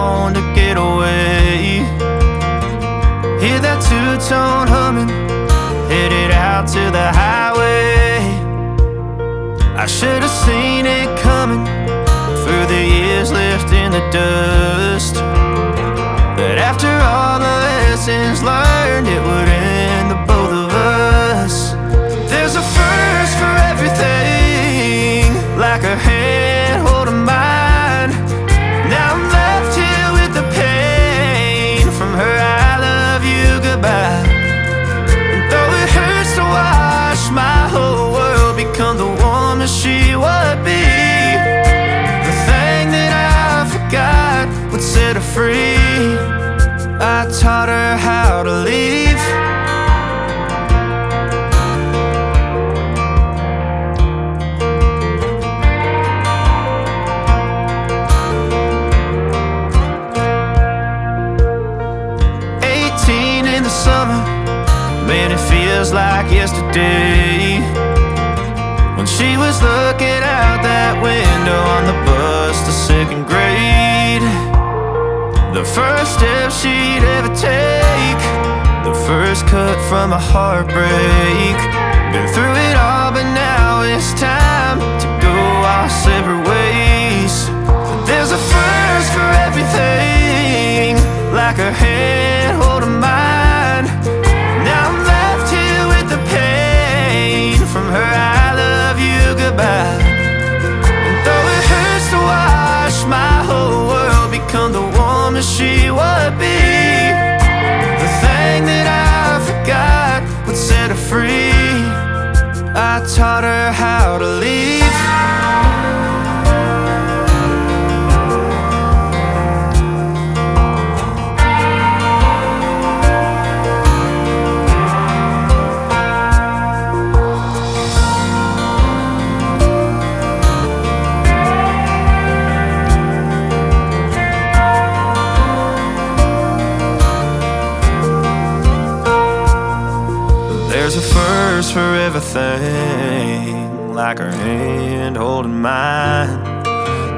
phone to get away. Hear that two-tone humming, headed out to the highway. I should have seen it coming through the years left in the dust, but after all the lessons learned, it would end the both of us. There's a first for everything, like her hand holding mine. Now I'm left here with the pain from her I love you goodbye. And though it hurts to watch my whole world become the woman she would be, the thing that I forgot would set her free. I taught her how to leave. Summer, man, it feels like yesterday, when she was looking out that window on the bus to second grade. The first step she'd ever take, the first cut from a heartbreak. Been through it all, but now it's time to go our separate ways. But there's a first for everything, like her hand holding mine. Now I'm left here with the pain from her I love you goodbye. And though it hurts to watch my whole world become the woman she would be, the thing that I forgot would set her free. I taught her how to leave. There's a first for everything, like her hand holding mine.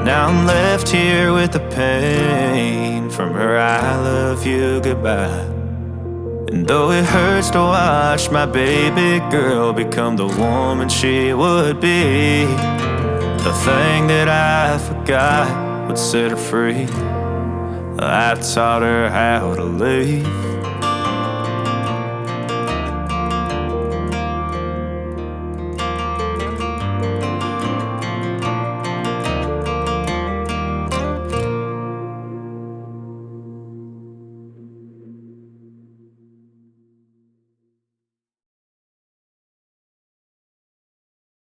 Now I'm left here with the pain from her I love you goodbye. And though it hurts to watch my baby girl become the woman she would be, the thing that I forgot would set her free. I taught her how to leave.